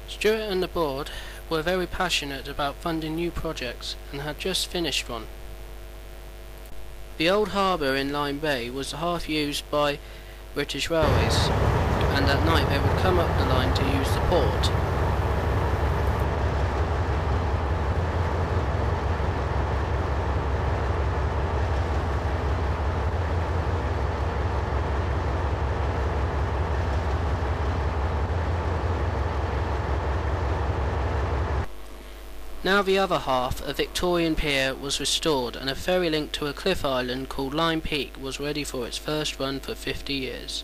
Stuart and the board were very passionate about funding new projects and had just finished one. The old harbour in Lime Bay was half used by British Railways, and at night they would come up the line to use the port. Now the other half, a Victorian pier, was restored, and a ferry link to a cliff island called Lime Peak was ready for its first run for 50 years.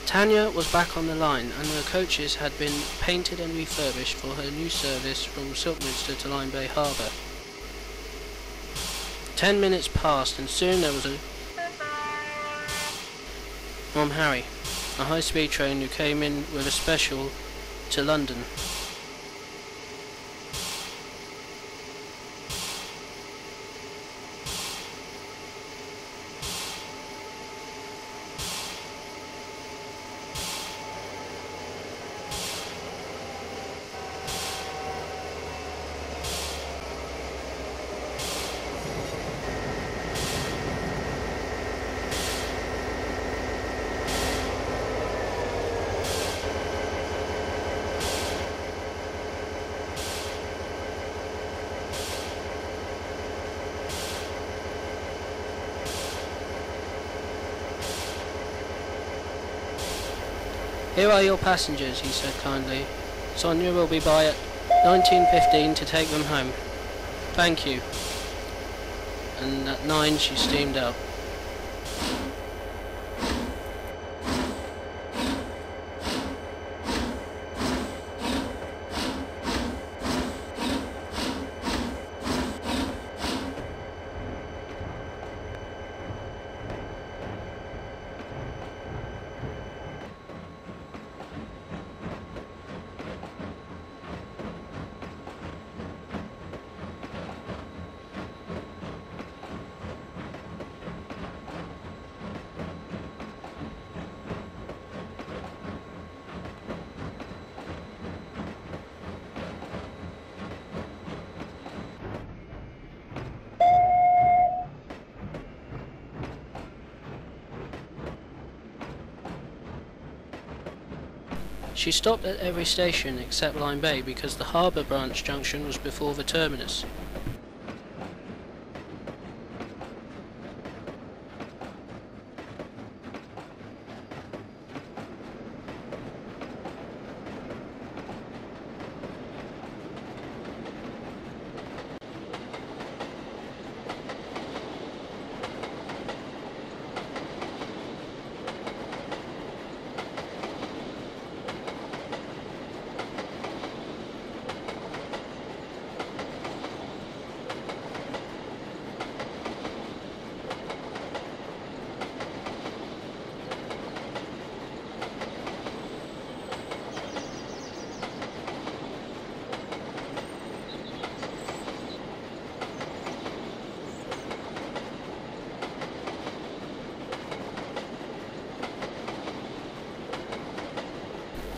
Tanya was back on the line, and her coaches had been painted and refurbished for her new service from Silkminster to Lime Bay Harbour. 10 minutes passed, and soon there was a from Harry, a high-speed train who came in with a special to London. "Here are your passengers," he said kindly. "Sonia will be by at 19:15 to take them home. Thank you." And at 9 she steamed out. She stopped at every station except Lime Bay because the harbour branch junction was before the terminus.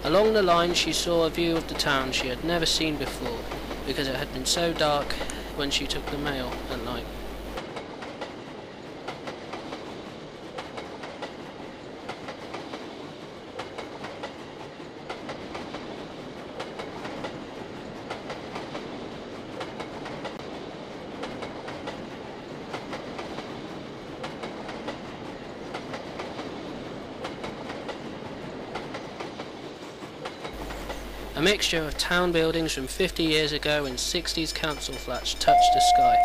Along the line she saw a view of the town she had never seen before, because it had been so dark when she took the mail at night. A mixture of town buildings from 50 years ago and 60s council flats touched the sky.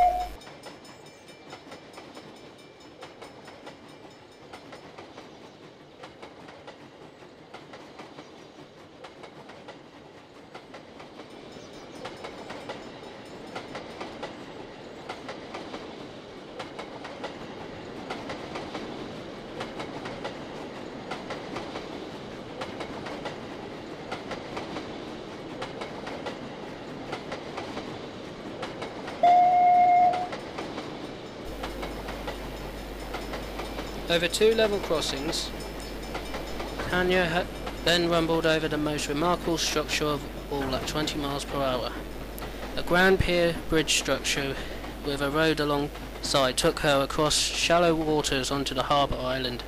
Over 2 level crossings, Tanya then rumbled over the most remarkable structure of all at 20 miles per hour. A grand pier bridge structure with a road alongside took her across shallow waters onto the harbour island.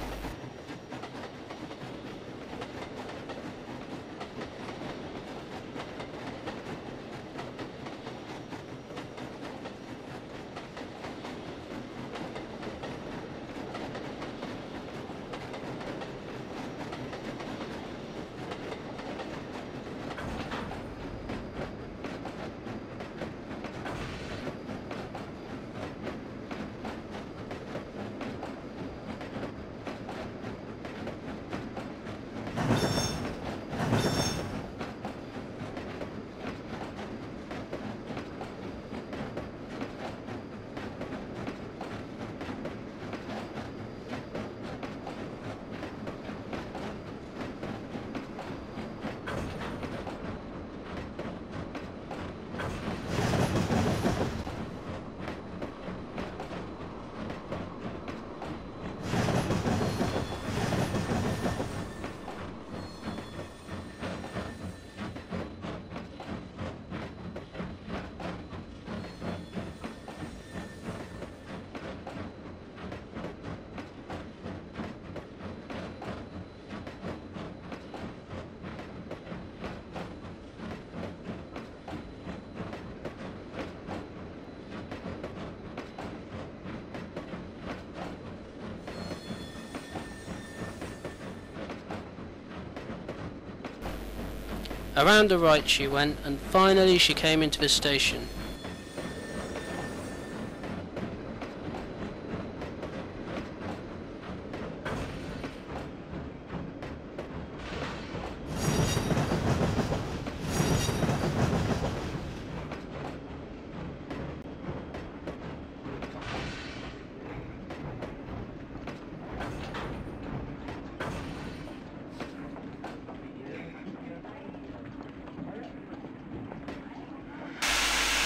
Around the right she went, and finally she came into the station.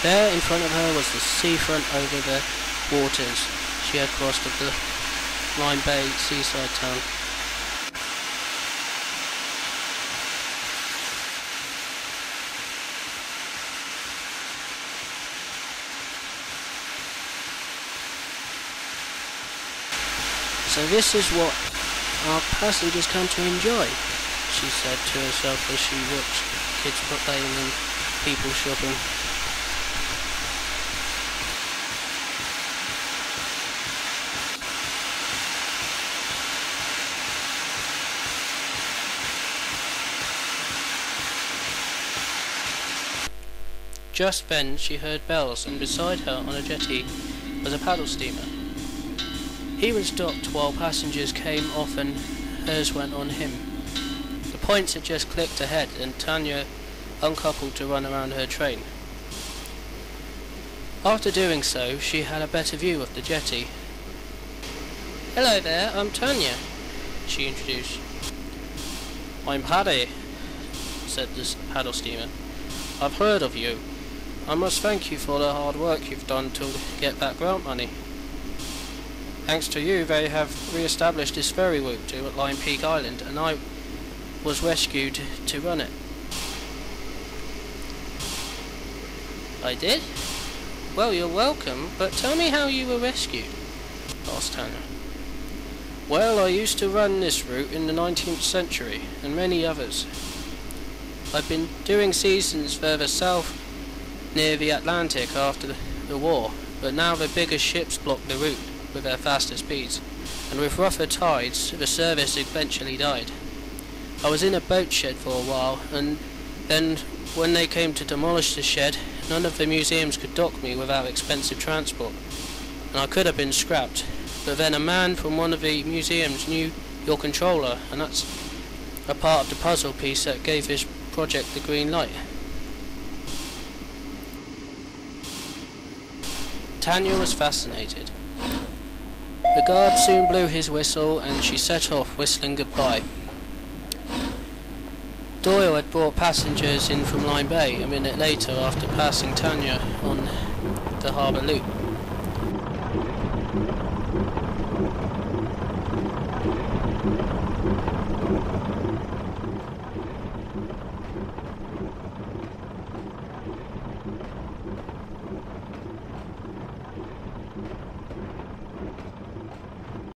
There in front of her was the seafront over the waters she had crossed of the Lime Bay seaside town. So this is what our passengers come to enjoy. she said to herself as she watched kids playing and people shopping. Just then she heard bells, and beside her on a jetty was a paddle steamer. He was docked while passengers came off and hers went on him. The points had just clicked ahead and Tanya uncoupled to run around her train. After doing so, she had a better view of the jetty. "Hello there, I'm Tanya," she introduced. "I'm Paddy," said the paddle steamer. "I've heard of you. I must thank you for the hard work you've done to get that grant money. Thanks to you, they have re-established this ferry route to Lime Peak Island, and I was rescued to run it." "I did? Well, you're welcome, but tell me how you were rescued," asked Tanya. "Well, I used to run this route in the 19th century, and many others. I've been doing seasons further south near the Atlantic after the war, but now the bigger ships blocked the route with their faster speeds, and with rougher tides the service eventually died. I was in a boat shed for a while, and then when they came to demolish the shed, none of the museums could dock me without expensive transport, and I could have been scrapped. But then a man from one of the museums knew your controller, and that's a part of the puzzle piece that gave this project the green light." Tanya was fascinated. The guard soon blew his whistle and she set off, whistling goodbye. Doyle had brought passengers in from Lime Bay a minute later after passing Tanya on the harbour loop.